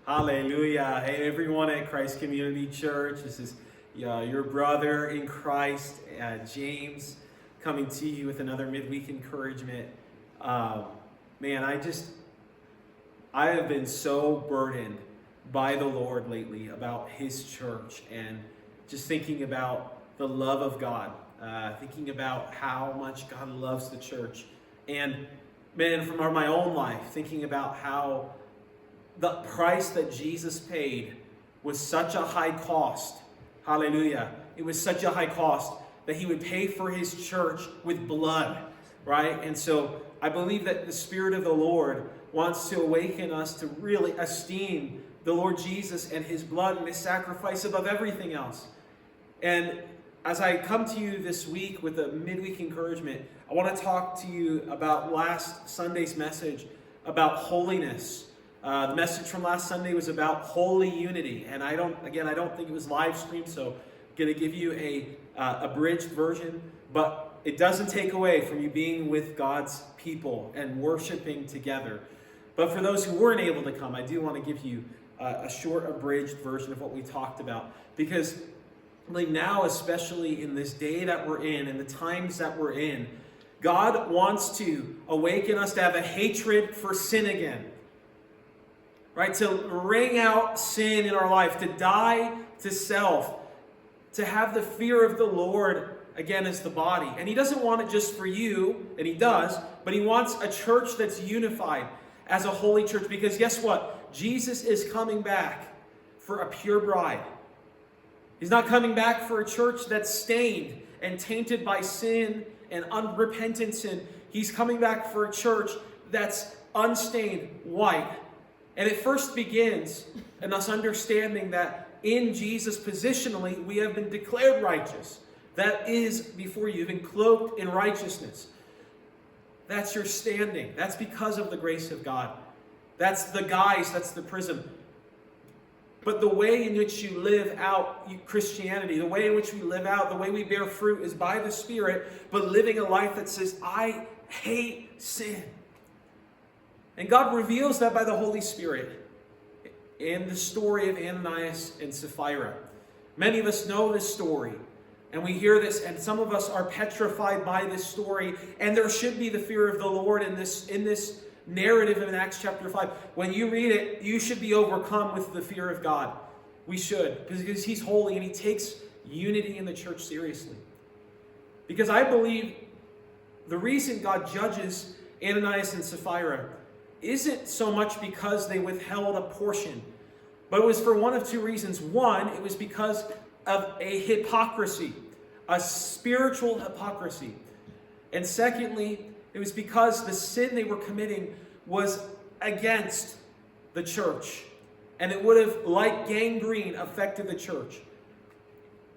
Hallelujah. Hey, everyone at Christ Community Church. This is your brother in Christ, James, coming to you with another midweek encouragement. Man, I have been so burdened by the Lord lately about His church and just thinking about the love of God, thinking about how much God loves the church. And man, from my own life, thinking about how the price that Jesus paid was such a high cost. Hallelujah. It was such a high cost that He would pay for His church with blood, right? And so I believe that the Spirit of the Lord wants to awaken us to really esteem the Lord Jesus and His blood and His sacrifice above everything else. And as I come to you this week with a midweek encouragement, I want to talk to you about last Sunday's message about holiness. The message from last Sunday was about holy unity, and I don't think it was live streamed, so I'm going to give you a abridged version, but it doesn't take away from you being with God's people and worshiping together. But for those who weren't able to come, I do want to give you a short abridged version of what we talked about, because like now, especially in this day that we're in and the times that we're in, God wants to awaken us to have a hatred for sin again. Right, to wring out sin in our life, to die to self, to have the fear of the Lord again as the body. And He doesn't want it just for you, and He does, but He wants a church that's unified as a holy church. Because guess what? Jesus is coming back for a pure bride. He's not coming back for a church that's stained and tainted by sin and unrepentant sin. He's coming back for a church that's unstained, white. And it first begins in us understanding that in Jesus positionally, we have been declared righteous. That is before you. You've been cloaked in righteousness. That's your standing. That's because of the grace of God. That's the guise, that's the prism. But the way in which you live out Christianity, the way in which we live out, the way we bear fruit is by the Spirit, but living a life that says, I hate sin. And God reveals that by the Holy Spirit in the story of Ananias and Sapphira. Many of us know this story, and we hear this, and some of us are petrified by this story, and there should be the fear of the Lord in this narrative in Acts chapter 5. When you read it, you should be overcome with the fear of God. We should, because He's holy, and He takes unity in the church seriously. Because I believe the reason God judges Ananias and Sapphira isn't so much because they withheld a portion, but it was for one of two reasons. One, it was because of a hypocrisy, a spiritual hypocrisy. And secondly, it was because the sin they were committing was against the church, and it would have, like gangrene, affected the church.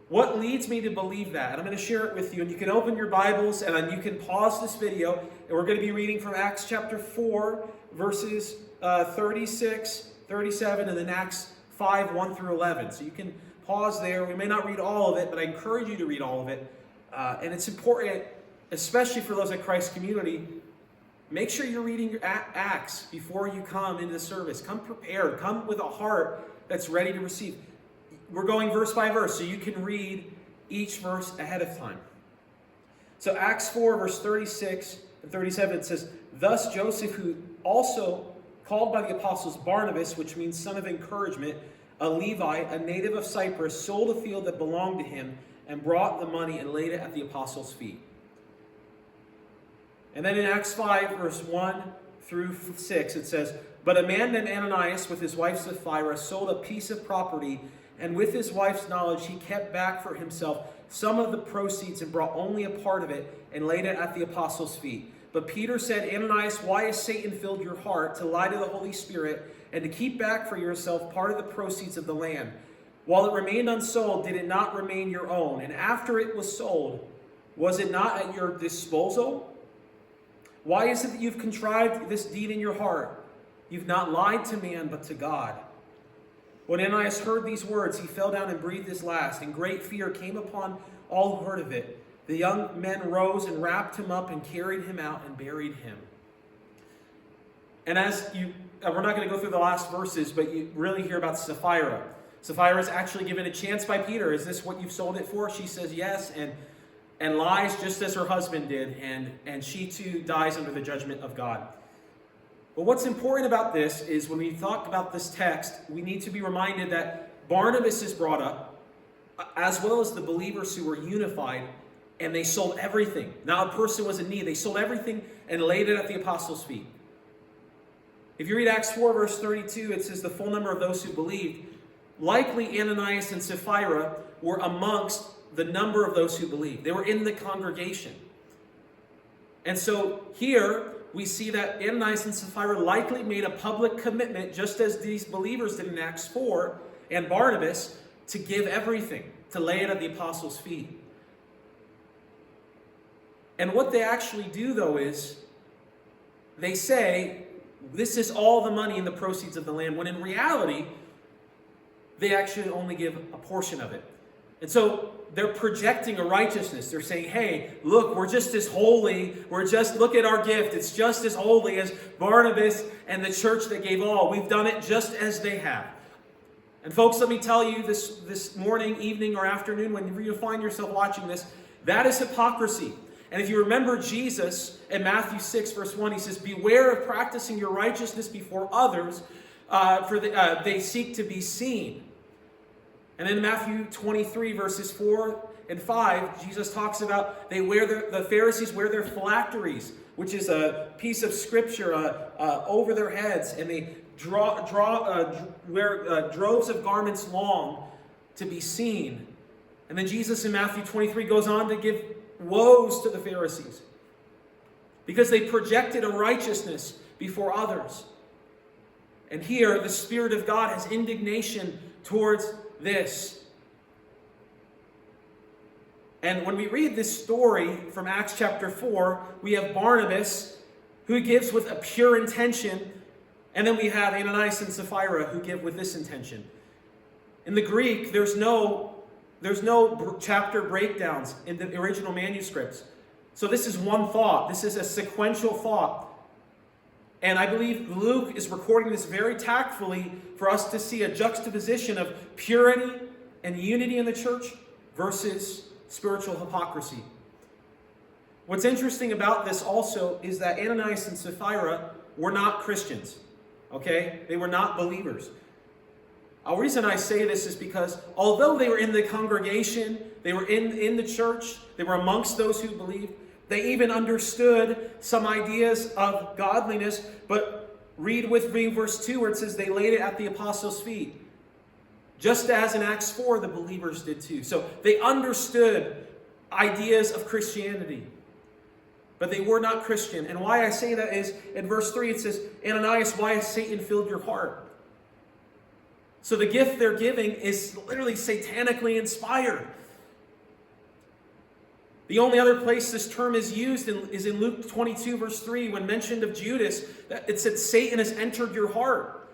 What leads me to believe that? And I'm going to share it with you. And you can open your Bibles and you can pause this video. And we're going to be reading from Acts chapter 4, verses 36, 37, and then Acts 5, 1 through 11. So you can pause there. We may not read all of it, but I encourage you to read all of it. And it's important, especially for those at Christ Community, make sure you're reading your Acts before you come into the service. Come prepared. Come with a heart that's ready to receive. We're going verse by verse, so you can read each verse ahead of time. So Acts 4, verse 36 and 37, it says, Thus Joseph, who also called by the apostles Barnabas, which means son of encouragement, a Levite, a native of Cyprus, sold a field that belonged to him and brought the money and laid it at the apostles' feet. And then in Acts 5, verse 1 through 6, it says, But a man named Ananias with his wife Sapphira sold a piece of property, and with his wife's knowledge, he kept back for himself some of the proceeds and brought only a part of it and laid it at the apostles' feet. But Peter said, Ananias, why has Satan filled your heart to lie to the Holy Spirit and to keep back for yourself part of the proceeds of the land? While it remained unsold, did it not remain your own? And after it was sold, was it not at your disposal? Why is it that you've contrived this deed in your heart? You've not lied to man, but to God. When Ananias heard these words, he fell down and breathed his last, and great fear came upon all who heard of it. The young men rose and wrapped him up and carried him out and buried him. And we're not going to go through the last verses, but you really hear about Sapphira. Sapphira is actually given a chance by Peter. Is this what you've sold it for? She says yes, and lies just as her husband did, and she too dies under the judgment of God. But what's important about this is when we talk about this text, we need to be reminded that Barnabas is brought up, as well as the believers who were unified, and they sold everything. Now a person was in need. They sold everything and laid it at the apostles' feet. If you read Acts 4, verse 32, it says the full number of those who believed. Likely Ananias and Sapphira were amongst the number of those who believed. They were in the congregation. And so here we see that Ananias and Sapphira likely made a public commitment, just as these believers did in Acts 4, and Barnabas, to give everything, to lay it at the apostles' feet. And what they actually do, though, is they say, this is all the money and the proceeds of the land, when in reality, they actually only give a portion of it. And so they're projecting a righteousness. They're saying, hey, look, we're just as holy. Look at our gift. It's just as holy as Barnabas and the church that gave all. We've done it just as they have. And folks, let me tell you this morning, evening, or afternoon, when you find yourself watching this, that is hypocrisy. And if you remember Jesus in Matthew 6, verse 1, he says, beware of practicing your righteousness before others, for they seek to be seen. And then in Matthew 23, verses 4 and 5, Jesus talks about the Pharisees wear their phylacteries, which is a piece of scripture over their heads, and they wear droves of garments long to be seen. And then Jesus in Matthew 23 goes on to give woes to the Pharisees because they projected a righteousness before others. And here the Spirit of God has indignation towards this. And when we read this story from Acts chapter 4, we have Barnabas who gives with a pure intention, and then we have Ananias and Sapphira who give with this intention. In the Greek, there's no chapter breakdowns in the original manuscripts. So this is one thought. This is a sequential thought. And I believe Luke is recording this very tactfully for us to see a juxtaposition of purity and unity in the church versus spiritual hypocrisy. What's interesting about this also is that Ananias and Sapphira were not Christians. Okay? They were not believers. The reason I say this is because although they were in the congregation, they were in the church, they were amongst those who believed, they even understood some ideas of godliness, but read with me verse 2 where it says they laid it at the apostles' feet. Just as in Acts 4 the believers did too. So they understood ideas of Christianity, but they were not Christian. And why I say that is in verse 3 it says, Ananias, why has Satan filled your heart? So the gift they're giving is literally satanically inspired. The only other place this term is used is in Luke 22, verse 3, when mentioned of Judas, it said, Satan has entered your heart.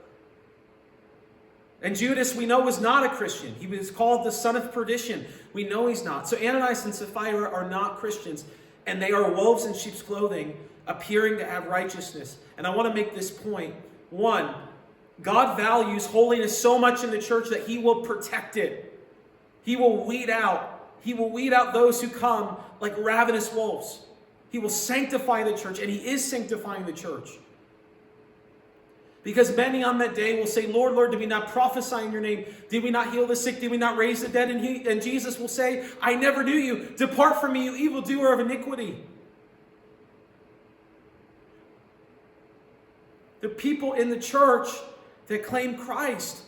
And Judas, we know, was not a Christian. He was called the son of perdition. We know he's not. So Ananias and Sapphira are not Christians, and they are wolves in sheep's clothing, appearing to have righteousness. And I want to make this point. One, God values holiness so much in the church that he will protect it. He will weed out those who come like ravenous wolves. He will sanctify the church, and he is sanctifying the church. Because many on that day will say, Lord, Lord, did we not prophesy in your name? Did we not heal the sick? Did we not raise the dead? And Jesus will say, I never knew you. Depart from me, you evildoer of iniquity. The people in the church that claim Christ,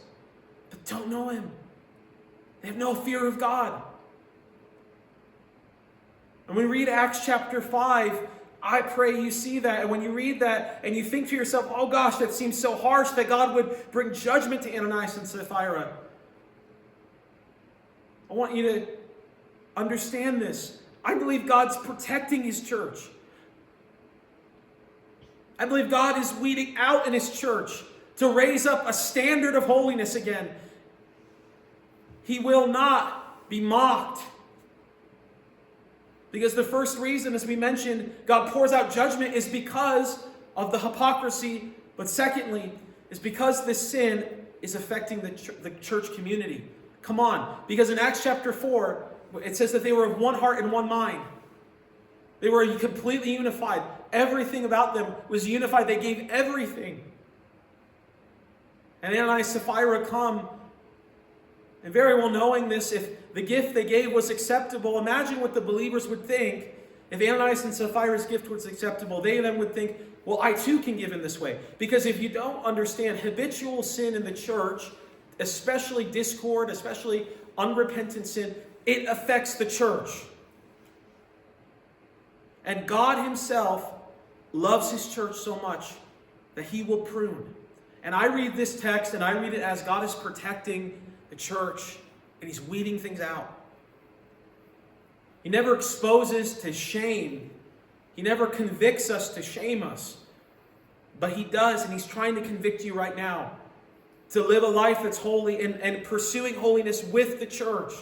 but don't know him. They have no fear of God. And when we read Acts chapter 5, I pray you see that. And when you read that and you think to yourself, oh gosh, that seems so harsh that God would bring judgment to Ananias and Sapphira. I want you to understand this. I believe God's protecting his church. I believe God is weeding out in his church to raise up a standard of holiness again. He will not be mocked. Because the first reason, as we mentioned, God pours out judgment is because of the hypocrisy But secondly, is because this sin is affecting the church community. Come on. Because in Acts chapter 4, it says that they were of one heart and one mind. They were completely unified. Everything about them was unified. They gave everything. And Ananias and Sapphira come, and very well knowing this, if the gift they gave was acceptable, imagine what the believers would think. If Ananias and Sapphira's gift was acceptable, they then would think, well, I too can give in this way. Because if you don't understand, habitual sin in the church, especially discord, especially unrepentant sin, it affects the church. And God himself loves his church so much that he will prune. And I read this text and I read it as God is protecting the church and he's weeding things out. He never exposes to shame. He never convicts us to shame us. But he does, and he's trying to convict you right now to live a life that's holy and pursuing holiness with the church.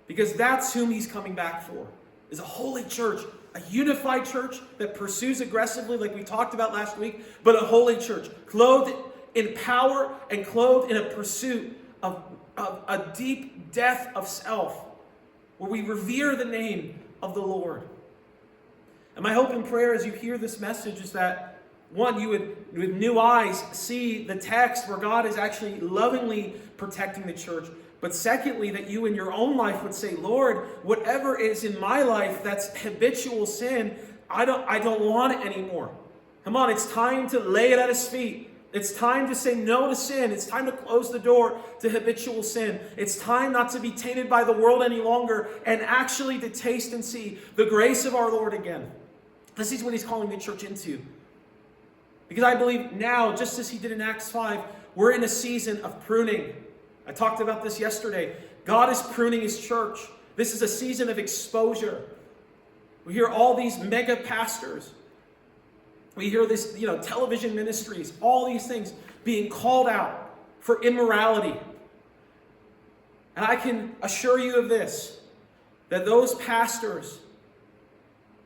Because that's whom he's coming back for, is a holy church, a unified church that pursues aggressively like we talked about last week, but a holy church, clothed in power and clothed in a pursuit of a deep death of self, where we revere the name of the Lord. And my hope and prayer as you hear this message is that, one, you would, with new eyes, see the text where God is actually lovingly protecting the church. But secondly, that you in your own life would say, Lord, whatever is in my life that's habitual sin, I don't want it anymore. Come on, it's time to lay it at his feet. It's time to say no to sin. It's time to close the door to habitual sin. It's time not to be tainted by the world any longer and actually to taste and see the grace of our Lord again. This is what he's calling the church into. Because I believe now, just as he did in Acts 5, we're in a season of pruning. I talked about this yesterday. God is pruning his church. This is a season of exposure. We hear all these mega pastors. We hear this, television ministries, all these things being called out for immorality. And I can assure you of this, that those pastors,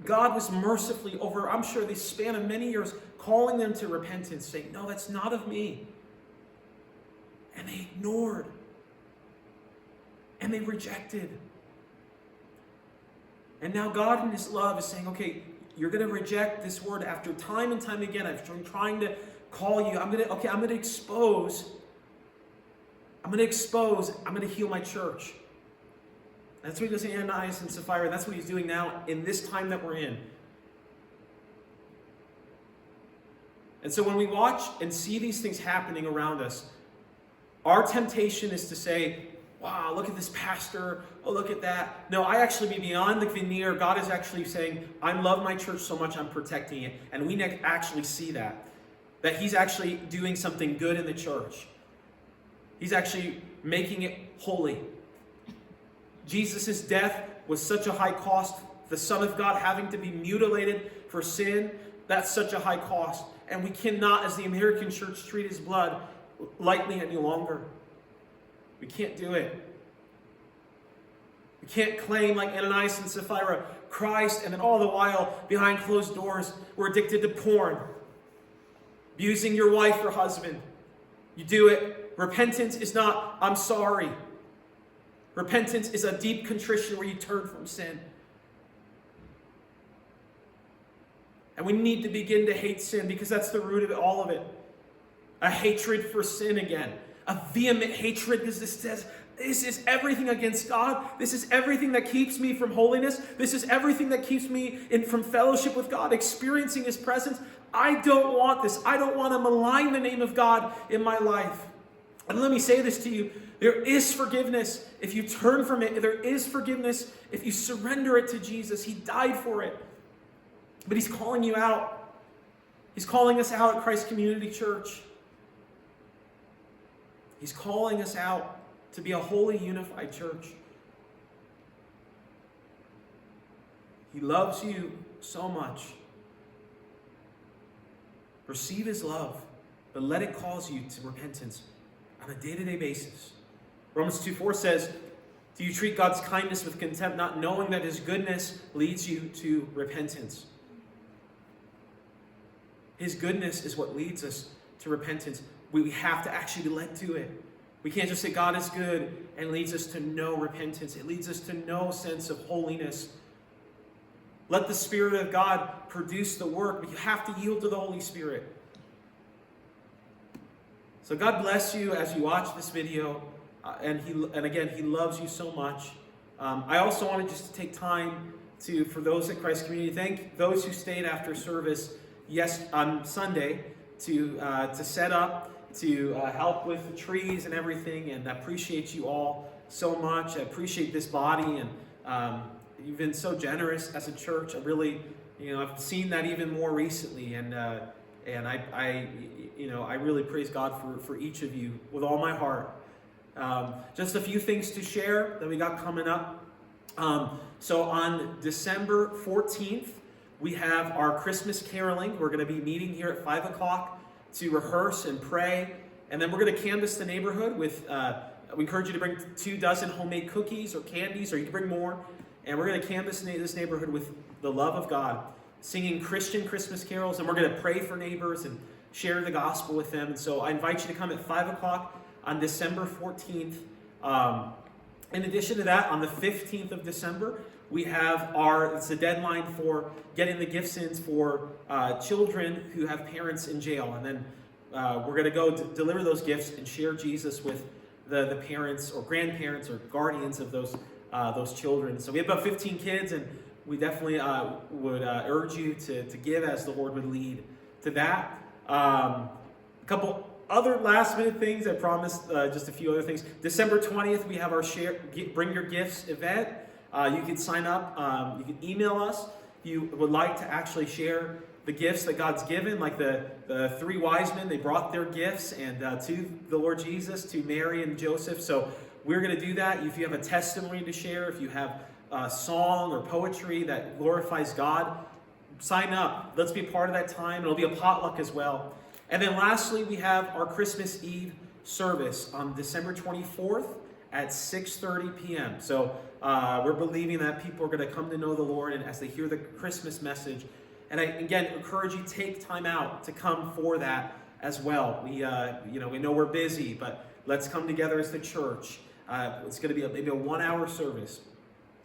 God was mercifully over, I'm sure, the span of many years, calling them to repentance, saying, no, that's not of me. And they ignored. And they rejected. And now God in his love is saying, okay, you're going to reject this word after time and time again. I've been trying to call you. I'm going to expose. I'm going to heal my church. That's what he does to Ananias and Sapphira. That's what he's doing now in this time that we're in. And so when we watch and see these things happening around us, our temptation is to say, wow, look at this pastor. Oh, look at that. No, I actually be beyond the veneer. God is actually saying, I love my church so much, I'm protecting it. And we actually see that he's actually doing something good in the church. He's actually making it holy. Jesus' death was such a high cost. The Son of God having to be mutilated for sin, that's such a high cost. And we cannot, as the American church, treat his blood lightly any longer. We can't do it. We can't claim, like Ananias and Sapphira, Christ, and then all the while, behind closed doors, we're addicted to porn. Abusing your wife or husband. You do it. Repentance is not, I'm sorry. Repentance is a deep contrition where you turn from sin. And we need to begin to hate sin because that's the root of all of it. A hatred for sin again. A vehement hatred because this says, this is everything against God. This is everything that keeps me from holiness. This is everything that keeps me from fellowship with God, experiencing his presence. I don't want this. I don't want to malign the name of God in my life. And let me say this to you. There is forgiveness if you turn from it. There is forgiveness if you surrender it to Jesus. He died for it. But he's calling you out. He's calling us out at Christ Community Church. He's calling us out to be a holy, unified church. He loves you so much. Receive his love, but let it cause you to repentance on a day-to-day basis. Romans 2:4 says, do you treat God's kindness with contempt, not knowing that his goodness leads you to repentance? His goodness is what leads us to repentance. We have to actually be led to it. We can't just say God is good and leads us to no repentance. It leads us to no sense of holiness. Let the Spirit of God produce the work, but you have to yield to the Holy Spirit. So God bless you as you watch this video. And again, He loves you so much. I also wanted just to take time for those at Christ Community, thank those who stayed after service on Sunday to set up, to help with the trees and everything, and I appreciate you all so much. I appreciate this body, and you've been so generous as a church. I really, I've seen that even more recently, and I really praise God for each of you with all my heart. Just a few things to share that we got coming up. So on December 14th, we have our Christmas caroling. We're going to be meeting here at 5 o'clock to rehearse and pray. And then we're going to canvass the neighborhood with, we encourage you to bring 24 homemade cookies or candies, or you can bring more. And we're going to canvass this neighborhood with the love of God, singing Christian Christmas carols. And we're going to pray for neighbors and share the gospel with them. And so I invite you to come at 5 o'clock on December 14th. In addition to that, on the 15th of December, we have it's the deadline for getting the gifts in for children who have parents in jail. And then we're going to go deliver those gifts and share Jesus with the parents or grandparents or guardians of those children. So we have about 15 kids, and we definitely would urge you to give as the Lord would lead to that. A couple other last minute things, I promised just a few other things. December 20th, we have our Bring Your Gifts event. You can sign up, you can email us if you would like to actually share the gifts that God's given, like the three wise men. They brought their gifts and to the Lord Jesus, to Mary and Joseph. So we're going to do that. If you have a testimony to share, if you have a song or poetry that glorifies God, sign up. Let's be a part of that time. It'll be a potluck as well. And then lastly, we have our Christmas Eve service on December 24th at 6:30 p.m. So we're believing that people are going to come to know the Lord, and as they hear the Christmas message. And I, again, encourage you, take time out to come for that as well. We know we're busy, but let's come together as the church. It's going to be maybe a 1-hour service.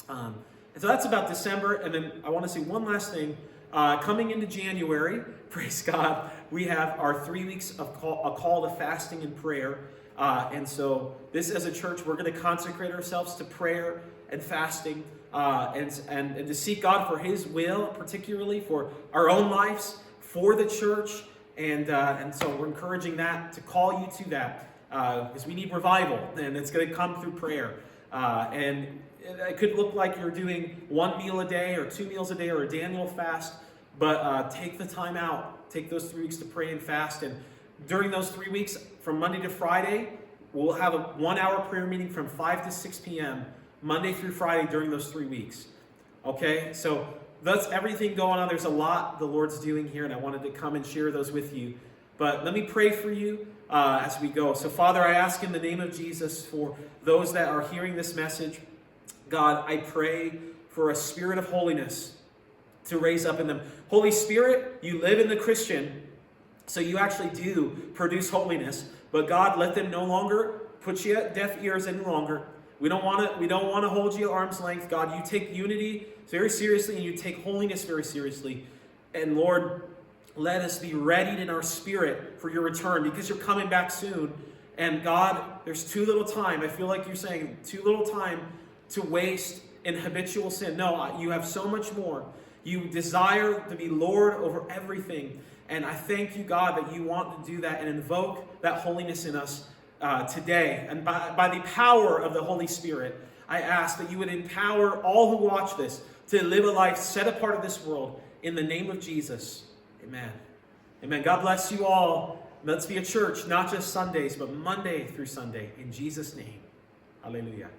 And so that's about December. And then I want to say one last thing. Coming into January, praise God, we have our 3 weeks of a call to fasting and prayer. And so this, as a church, we're going to consecrate ourselves to prayer and fasting and to seek God for His will, particularly for our own lives, for the church. And so we're encouraging that, to call you to that, because we need revival, and it's going to come through prayer. And it could look like you're doing 1 meal a day or 2 meals a day or a Daniel fast, but take the time out. Take those 3 weeks to pray and fast. And during those 3 weeks, from Monday to Friday, we'll have a 1-hour prayer meeting from 5 to 6 p.m., Monday through Friday during those 3 weeks. Okay, so that's everything going on. There's a lot the Lord's doing here, and I wanted to come and share those with you. But let me pray for you as we go. So, Father, I ask in the name of Jesus for those that are hearing this message, God, I pray for a spirit of holiness to raise up in them. Holy Spirit, you live in the Christian, so you actually do produce holiness. But God, let them no longer put you at deaf ears any longer. We don't want to hold you at arm's length. God, you take unity very seriously, and you take holiness very seriously. And Lord, let us be readied in our spirit for your return, because you're coming back soon. And God, there's too little time. I feel like you're saying too little time to waste in habitual sin. No, you have so much more. You desire to be Lord over everything. And I thank you, God, that you want to do that and invoke that holiness in us today. And by the power of the Holy Spirit, I ask that you would empower all who watch this to live a life set apart of this world in the name of Jesus. Amen. Amen. God bless you all. Let's be a church, not just Sundays, but Monday through Sunday. In Jesus' name. Hallelujah.